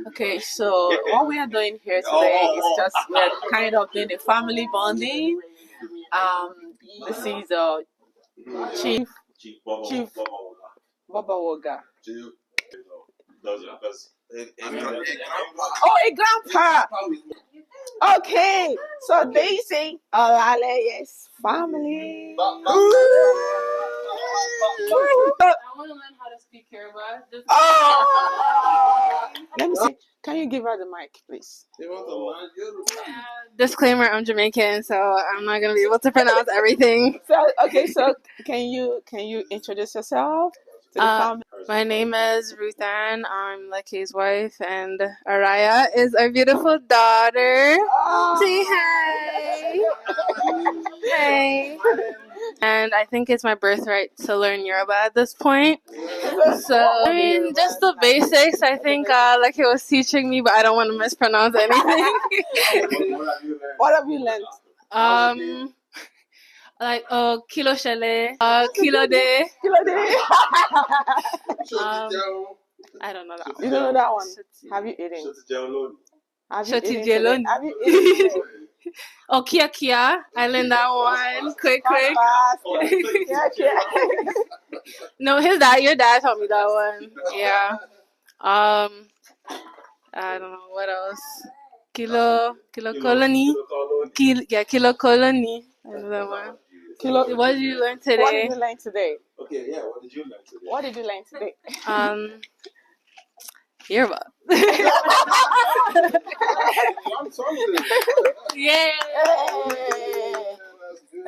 Okay, so what we are doing here today is just we're kind of doing a family bonding. This is Chief Chief Baba Woga. Oh, a grandpa. Okay, so they say Olale, yes, family. I want to learn how to speak Yoruba. Let me see. Can you give her the mic, please? Disclaimer: I'm Jamaican, so I'm not gonna be able to pronounce everything. So can you introduce yourself to the family? My name is Ruth Ann. I'm Leki's wife, and Araya is our beautiful daughter. Say hi. Hey. And I think it's my birthright to learn Yoruba at this point. So, I mean, just the basics. I think Leki was teaching me, but I don't want to mispronounce anything. What have you learned? Like kilo shele, kilo de. I don't know that one. You don't know that one? Have you eaten? Shoti jeloni. Have you eaten? Oh, kia kia. I learned that one. Quick. No, your dad taught me that one. Yeah. I don't know what else. Kilo colony. Kilo colony. I know that one. What did you learn today? What did you learn today? Okay, yeah. What did you learn today? What did you learn today? Yoruba. Yeah.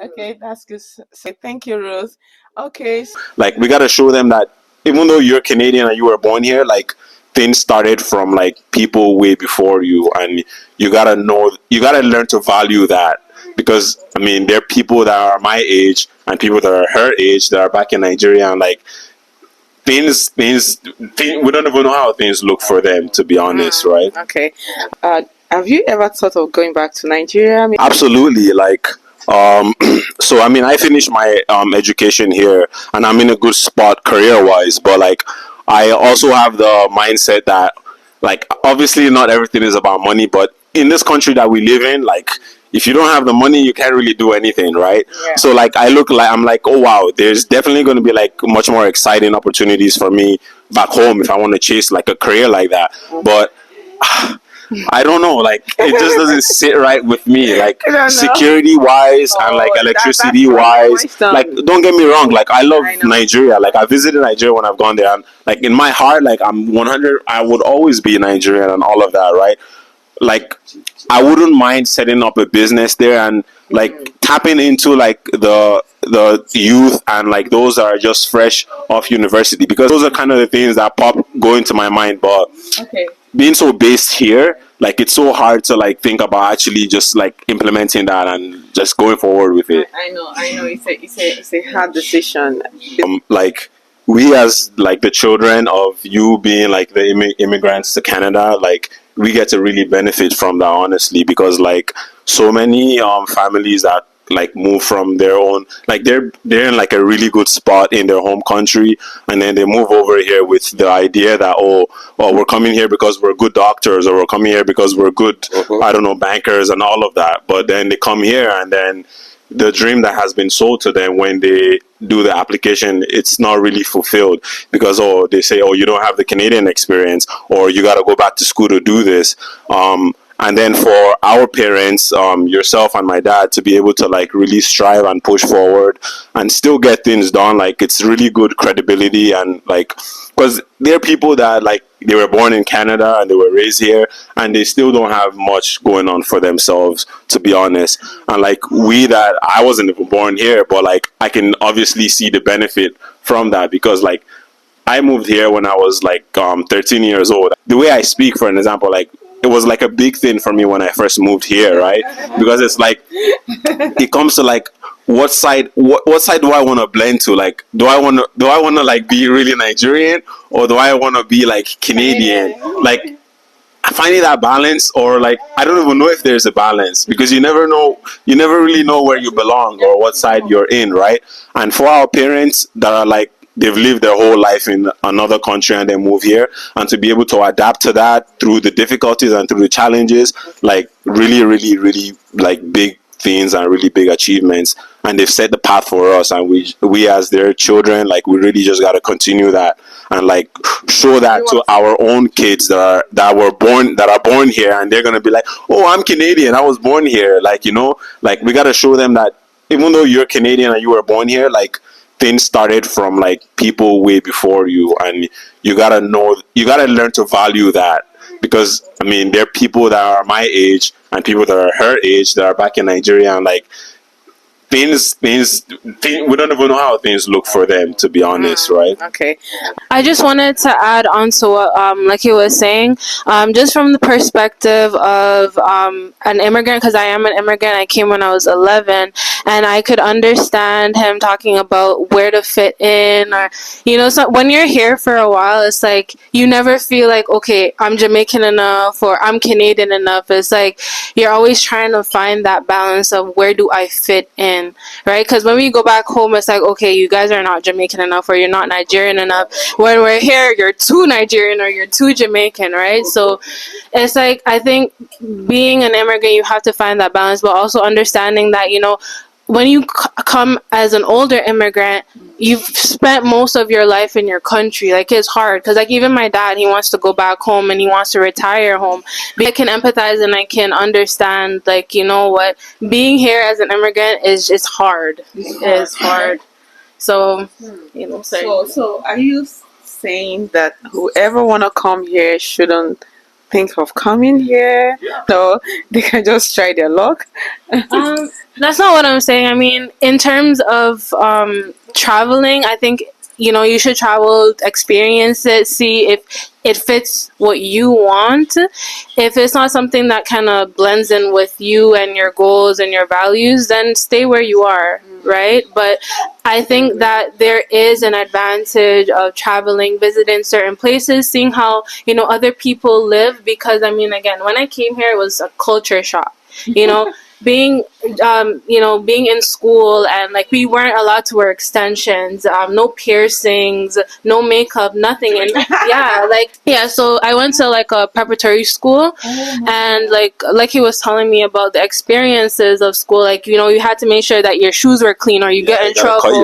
Okay, that's good. So thank you, Ruth. Okay. Like, we gotta show them that even though you're Canadian and you were born here, like, things started from like people way before you, and you gotta learn to value that, because I mean there are people that are my age and people that are her age that are back in Nigeria, and like things we don't even know how things look for them, to be honest, right? Okay. Have you ever thought of going back to Nigeria? Absolutely. Like, so I mean, I finished my education here, and I'm in a good spot career wise. But like, I also have the mindset that, like, obviously not everything is about money, but in this country that we live in, like, if you don't have the money, you can't really do anything, right? Yeah. So like, I'm like, oh wow, there's definitely going to be like much more exciting opportunities for me back home if I want to chase like a career like that. But I don't know, like it just doesn't sit right with me, like security wise and like electricity wise. Like, don't get me wrong, like I love Nigeria. Like, I visited Nigeria when I've gone there, and like in my heart, like I'm 100. I would always be Nigerian and all of that, right? Like, I wouldn't mind setting up a business there and like tapping into like the youth and like those that are just fresh off university, because those are kind of the things that go into my mind. But being so based here, like it's so hard to like think about actually just like implementing that and just going forward with it. I know. It's a hard decision. Like, we as like the children of you being like the immigrants to Canada, like we get to really benefit from that, honestly, because like so many families that like move from their own, like they're in like a really good spot in their home country, and then they move over here with the idea that we're coming here because we're good doctors, or we're coming here because we're good I don't know, bankers and all of that. But then they come here, and then the dream that has been sold to them when they do the application, it's not really fulfilled, because they say, you don't have the Canadian experience, or you got to go back to school to do this. And then for our parents, yourself and my dad, to be able to like really strive and push forward and still get things done, like it's really good credibility. And like, because there are people that like they were born in Canada and they were raised here, and they still don't have much going on for themselves, to be honest. And like I wasn't even born here, but like I can obviously see the benefit from that, because like I moved here when I was like 13 years old. The way I speak, for an example, like it was like a big thing for me when I first moved here, right? Because it's like it comes to like what side do I want to blend to? Like, do I want to like be really Nigerian, or do I want to be like Canadian? Like, finding that balance, or like I don't even know if there's a balance, because you never really know where you belong or what side you're in, right? And for our parents that are like they've lived their whole life in another country and they move here, and to be able to adapt to that through the difficulties and through the challenges, like really, really, really like big things and really big achievements. And they've set the path for us, and we as their children, like we really just got to continue that and like show that to our own kids that are born here, and they're gonna be like, oh, I'm Canadian, I was born here. Like, you know, like we got to show them that even though you're Canadian and you were born here, like things started from like people way before you, and you gotta know, you gotta learn to value that. Because I mean, there are people that are my age and people that are her age that are back in Nigeria, and like things we don't even know how things look for them, to be honest, right? Okay. I just wanted to add on to what like he was saying, just from the perspective of an immigrant, because I am an immigrant. I came when I was 11, and I could understand him talking about where to fit in, or you know, so when you're here for a while, it's like you never feel like, okay, I'm Jamaican enough or I'm Canadian enough. It's like you're always trying to find that balance of where do I fit in, right? Because when we go back home, it's like, okay, you guys are not Jamaican enough or you're not Nigerian enough. When we're here, you're too Nigerian or you're too Jamaican, right? So it's like, I think being an immigrant, you have to find that balance, but also understanding that, you know, when you come as an older immigrant, you've spent most of your life in your country. Like, it's hard because, like, even my dad, he wants to go back home and he wants to retire home. But I can empathize and I can understand, like, you know what, being here as an immigrant is just hard. It's hard. So, you know, So are you saying that whoever wanna come here shouldn't think of coming here? No, they can just try their luck. That's not what I'm saying. I mean, in terms of traveling, I think, you know, you should travel, experience it, see if it fits what you want. If it's not something that kind of blends in with you and your goals and your values, then stay where you are, right? But I think that there is an advantage of traveling, visiting certain places, seeing how, you know, other people live. Because, I mean, again, when I came here, it was a culture shock, you know. Being you know, being in school, and like we weren't allowed to wear extensions, no piercings, no makeup, nothing. And yeah, so I went to like a preparatory school, and like he was telling me about the experiences of school, like, you know, you had to make sure that your shoes were clean or you get in trouble. Cut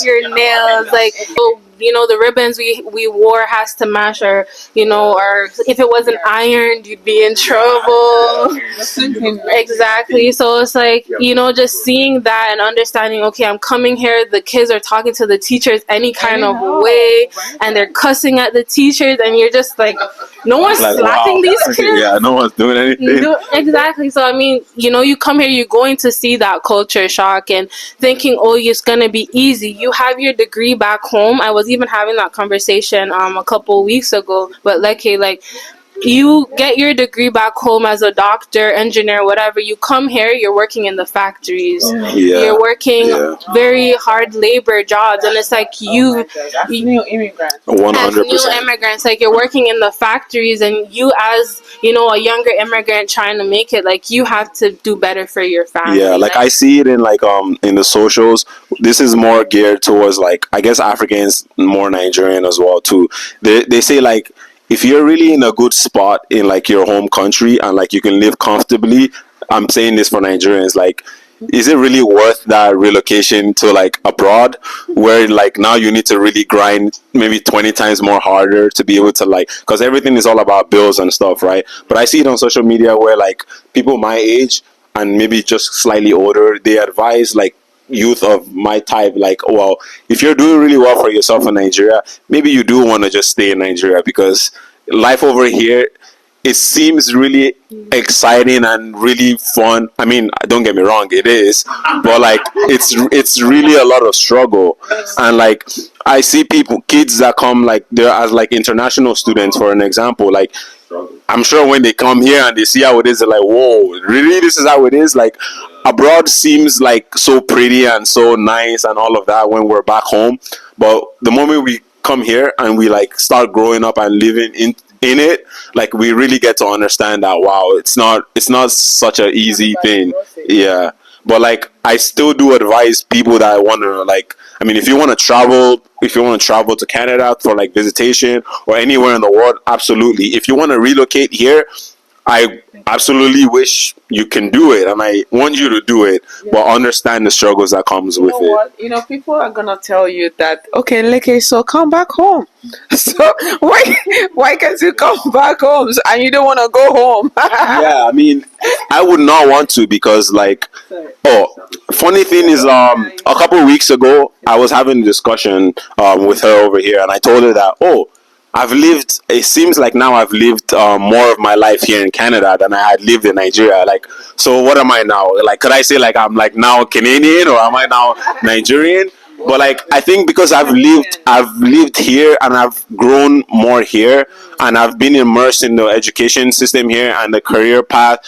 your nails. Like, oh, you know, the ribbons we wore has to match, or, you know, or if it wasn't ironed, you'd be in trouble. Exactly. So it's like, you know, just seeing that and understanding, okay, I'm coming here, the kids are talking to the teachers any kind of way, and they're cussing at the teachers, and you're just like, no one's like, slapping these kids. Yeah, no one's doing anything. Exactly. So I mean, you know, you come here, you're going to see that culture shock and thinking, oh, it's gonna be easy. You have your degree back home. I was even having that conversation a couple weeks ago, but like you get your degree back home as a doctor, engineer, whatever. You come here, you're working in the factories. You're working very hard labor jobs, and it's like new immigrants. 100%. As new immigrants, like, you're working in the factories, and you, as, you know, a younger immigrant trying to make it, like, you have to do better for your family. Yeah, like I see it in like in the socials. This is more geared towards, like, I guess Africans, more Nigerian as well too. They say, like, if you're really in a good spot in like your home country and like you can live comfortably, I'm saying this for Nigerians, like, is it really worth that relocation to like abroad, where like now you need to really grind maybe 20 times more harder to be able to, like, because everything is all about bills and stuff, right? But I see it on social media where like people my age and maybe just slightly older, they advise like youth of my type, like, oh, well, if you're doing really well for yourself in Nigeria, maybe you do want to just stay in Nigeria, because life over here, it seems really exciting and really fun. I mean, don't get me wrong, it is, but like it's really a lot of struggle. And like I see kids that come, like, they're as like international students, for an example, like, I'm sure when they come here and they see how it is, they're like, whoa, really, this is how it is? Like, abroad seems like so pretty and so nice and all of that when we're back home, but the moment we come here and we like start growing up and living in it, like, we really get to understand that, wow, it's not such an easy thing. Yeah, but like I still do advise people that want to like I mean, if you want to travel, to Canada for like visitation or anywhere in the world, absolutely. If you want to relocate here, I absolutely wish you can do it, and I want you to do it, but understand the struggles that comes with it. What? People are gonna tell you that, okay, Leke, so come back home. So why can't you come back home? And you don't want to go home? Yeah, I mean, I would not want to because, like, funny thing is, a couple of weeks ago, I was having a discussion with her over here, and I told her that, it seems like now I've lived more of my life here in Canada than I had lived in Nigeria. Like, so what am I now? Like, could I say, like, I'm, like, now Canadian, or am I now Nigerian? But, like, I think because I've lived here and I've grown more here, and I've been immersed in the education system here and the career path,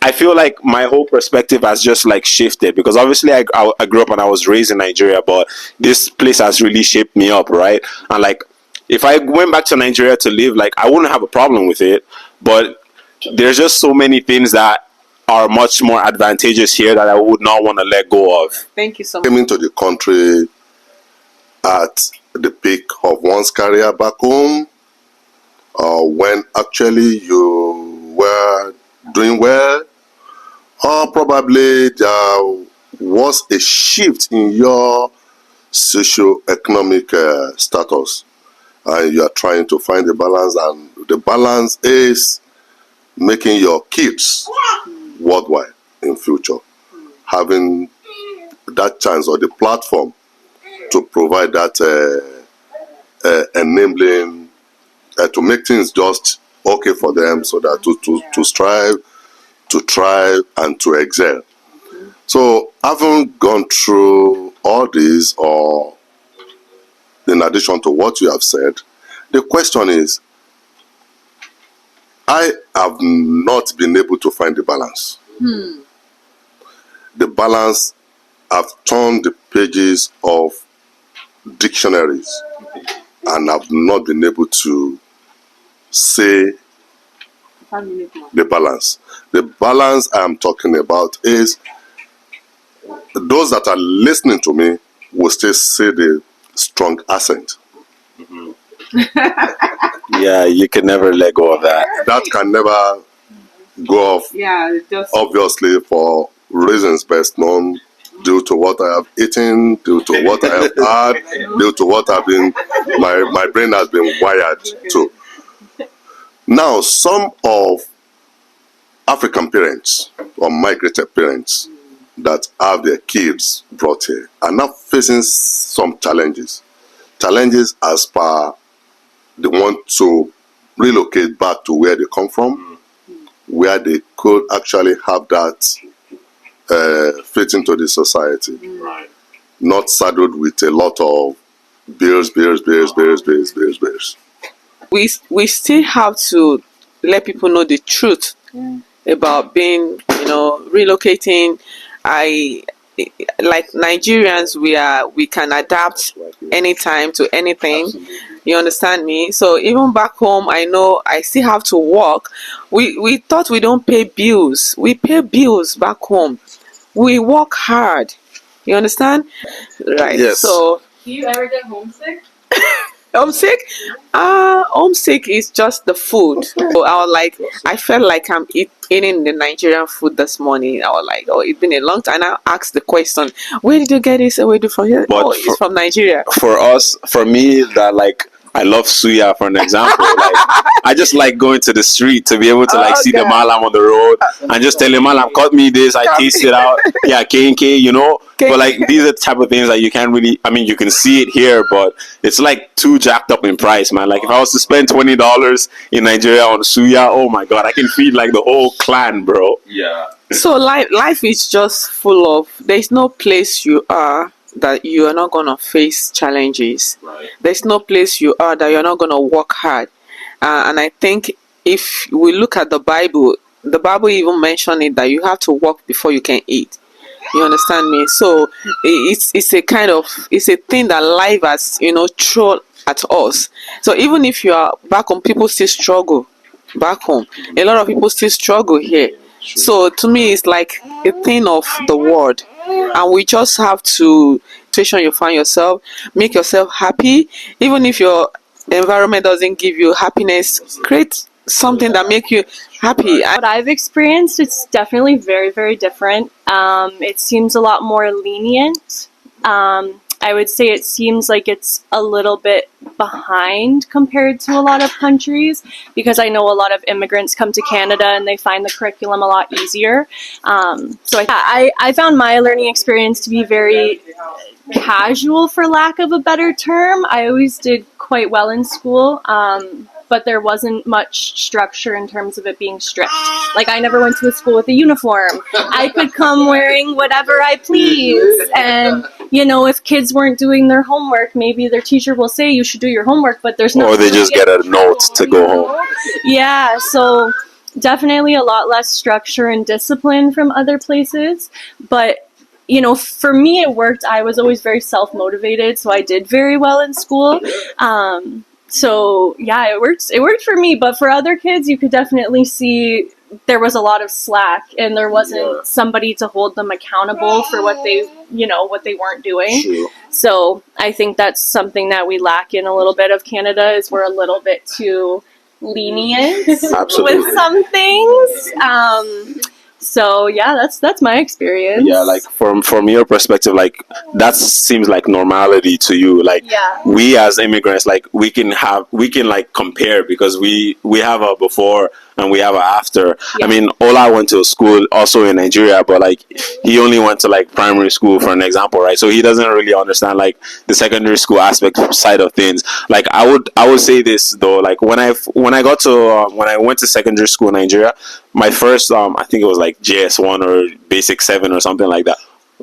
I feel like my whole perspective has just like shifted, because obviously I grew up and I was raised in Nigeria, but this place has really shaped me up, right? And like, if I went back to Nigeria to live, like, I wouldn't have a problem with it, but there's just so many things that are much more advantageous here that I would not want to let go of. Thank you so much. Came into the country at the peak of one's career back home, when actually you were doing well, or probably there was a shift in your socio-economic status, and you are trying to find the balance, and the balance is making your kids worldwide in future, having that chance or the platform to provide that enabling to make things just okay for them, so that to strive, to thrive, and to excel. So having gone through all this, or in addition to what you have said, the question is, I have not been able to find the balance. The balance, I've turned the pages of dictionaries and I've not been able to say the balance. The balance I am talking about is, those that are listening to me will still say the strong accent. Yeah, you can never let go of that. That can never go off. Yeah, just Obviously, for reasons best known, due to what I have eaten, due to what I have had, due to what I've been, my brain has been wired to. Now, some of African parents or migrated parents that have their kids brought here are now facing some challenges. Challenges as per they want to relocate back to where they come from, where they could actually have that fit into the society, not saddled with a lot of bills. we still have to let people know the truth about being, relocating. Like Nigerians, we can adapt anytime to anything. You understand me? So even back home, I know I still have to work. We thought we don't pay bills. We pay bills back home. We work hard. You understand? Right. Yes. So Do you ever get homesick? homesick? Homesick is just the food. So I felt like I'm eating the Nigerian food this morning. I was like, it's been a long time. And I asked the question, where did you get this? Where did you from here? But It's from Nigeria. For me, that, like, I love suya, for an example. Like, I just like going to the street to be able to see the malam on the road and just tell him, malam, cut me this, I taste it out. Yeah, K&K, But like, these are the type of things that you can't really, I mean, you can see it here, but it's like too jacked up in price, man. Like, if I was to spend $20 in Nigeria on suya, oh my God, I can feed like the whole clan, bro. Yeah. So life is just full of, there's no place you are that you are not going to face challenges. Right. There's no place you are that you're not going to work hard. And I think if we look at the Bible even mentioned it, that you have to work before you can eat. You understand me? So it's a thing that life has, thrown at us. So even if you are back home, people still struggle back home. A lot of people still struggle here. So to me, it's like a thing of the world, and we just have to situation you find yourself, make yourself happy. Even if your environment doesn't give you happiness, create something that make you happy. What I've experienced, it's definitely very, very different. It seems a lot more lenient. I would say it seems like it's a little bit behind compared to a lot of countries, because I know a lot of immigrants come to Canada and they find the curriculum a lot easier. I found my learning experience to be very casual, for lack of a better term. I always did quite well in school, but there wasn't much structure in terms of it being strict. Like, I never went to a school with a uniform. I could come wearing whatever I please. And, you know, if kids weren't doing their homework, maybe their teacher will say you should do your homework, but there's no. Or they just get a note to go home. Yeah, so definitely a lot less structure and discipline from other places. But, you know, for me it worked. I was always very self-motivated, so I did very well in school. So yeah, it worked for me, but for other kids, you could definitely see there was a lot of slack, and there wasn't somebody to hold them accountable for what they weren't doing. True. So I think that's something that we lack in a little bit of Canada, is we're a little bit too lenient with some things. So yeah, that's my experience. Yeah, like from your perspective, like that seems like normality to you. Like we as immigrants, like we can like compare, because we have a before and we have a after. I mean, Ola went to school also in Nigeria, but like he only went to like primary school, for an example, right? So he doesn't really understand like the secondary school aspect side of things. Like I would say this though, like when I went to secondary school in Nigeria, my first I think it was like JS1 or Basic 7 or something like that.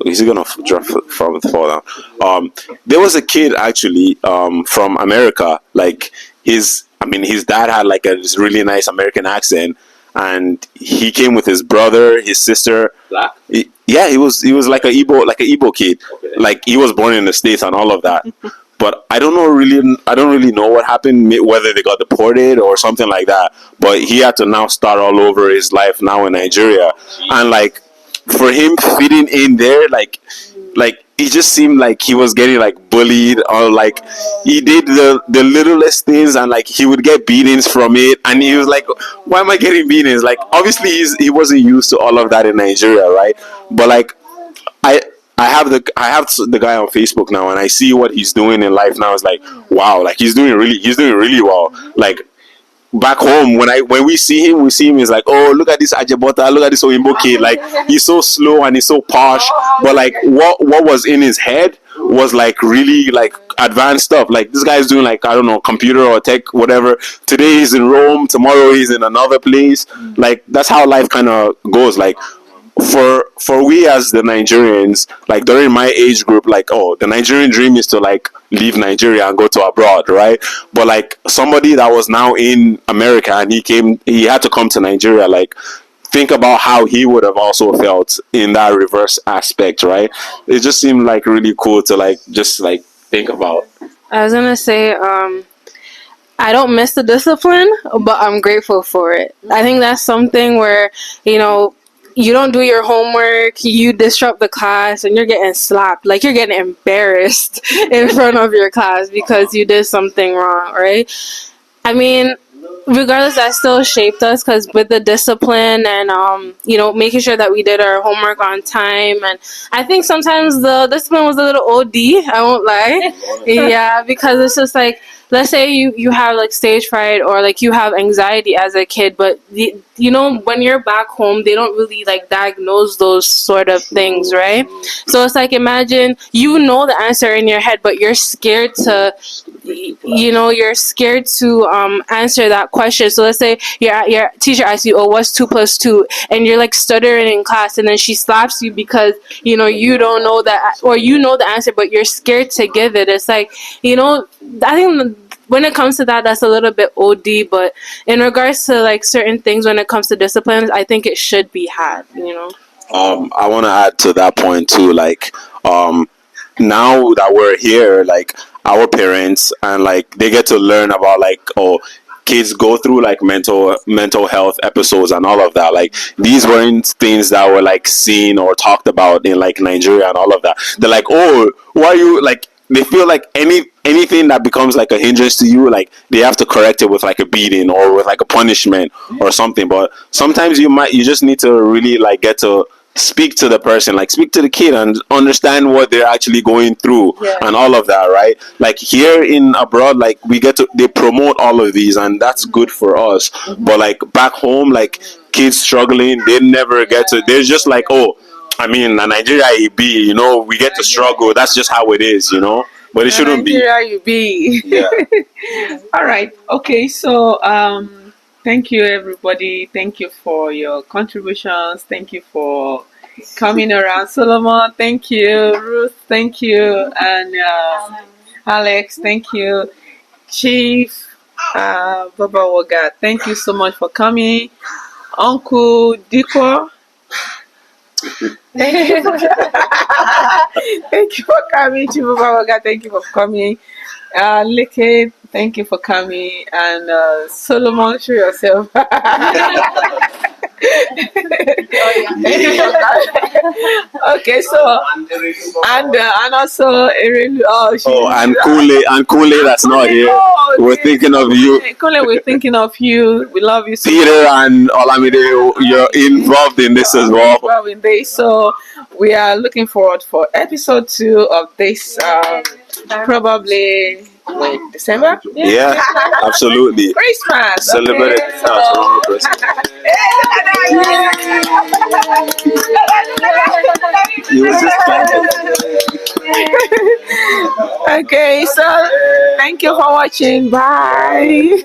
Is he gonna drop from the fall down? There was a kid actually from America. Like his dad had like this really nice American accent, and he came with his brother, his sister. Black? He was like a Igbo kid. Okay. Like he was born in the States and all of that. But I don't really know what happened, whether they got deported or something like that. But he had to now start all over his life now in Nigeria. And like for him fitting in there, like it just seemed like he was getting like bullied, or like he did the littlest things, and like he would get beatings from it, and he was like, why am I getting beatings? Like obviously he wasn't used to all of that in Nigeria, right? But like I have the guy on Facebook now, and I see what he's doing in life now. It's like, wow, like he's doing really well. Like back home, when we see him, he's like, oh, look at this Ajabota, look at this Oyinbo kid. Like he's so slow and he's so posh, but like what was in his head was like really like advanced stuff. Like this guy's doing like, I don't know, computer or tech, whatever. Today he's in Rome, tomorrow he's in another place. Like that's how life kind of goes. Like for we as the Nigerians, like during my age group, like, oh, the Nigerian dream is to like leave Nigeria and go to abroad, right? But like somebody that was now in America and he had to come to Nigeria, like think about how he would have also felt in that reverse aspect, right? It just seemed like really cool to like just like think about. I was gonna say, I don't miss the discipline, but I'm grateful for it. I think that's something where, you know, you don't do your homework, you disrupt the class, and you're getting slapped. Like, you're getting embarrassed in front of your class because you did something wrong, right? I mean, regardless, that still shaped us, because with the discipline and, you know, making sure that we did our homework on time. And I think sometimes the discipline was a little OD, I won't lie. Yeah, because it's just like, let's say you have like stage fright, or like you have anxiety as a kid, but you know, when you're back home, they don't really like diagnose those sort of things, right? So it's like, imagine you know the answer in your head, but you're scared to, you know, answer that question. So let's say your teacher asks you, oh, what's 2 + 2? And you're like stuttering in class, and then she slaps you because, you know, you don't know that, or you know the answer, but you're scared to give it. It's like, you know, I think when it comes to that, that's a little bit OD. But in regards to like certain things, when it comes to disciplines, I think it should be had, you know. I want to add to that point too. Like, now that we're here, like our parents, and like they get to learn about like, oh, kids go through like mental health episodes and all of that. Like these weren't things that were like seen or talked about in like Nigeria and all of that. They're like, oh, why are you like? They feel like anything that becomes like a hindrance to you, like they have to correct it with like a beating or with like a punishment or something. But sometimes you just need to really like get to speak to the person, like speak to the kid and understand what they're actually going through and all of that, right? Like here in abroad, like they promote all of these and that's good for us. But like back home, like kids struggling, they never get to, they're just like, oh, I mean, Nigeria you be, we get to struggle. That's just how it is, but it shouldn't be. Nigeria you be. Yeah. All right. Okay. So, thank you, everybody. Thank you for your contributions. Thank you for coming around, Solomon. Thank you, Ruth. Thank you, and Alex. Thank you, Chief Baba Waga. Thank you so much for coming, Uncle Diko. Thank you. Thank you for coming, Chief Baba Waga. Thank you for coming. Leke, thank you for coming, and Solomon, show yourself. Okay, so and also and Kule that's not here. We're thinking of you. Kule, we're thinking of you. We love you so Peter and Olamide, you're involved in this as well. Involved in this, so we are looking forward for episode 2 of this. Probably December. Yeah, absolutely. Christmas. Celebrate it. Okay, so thank you for watching. Bye.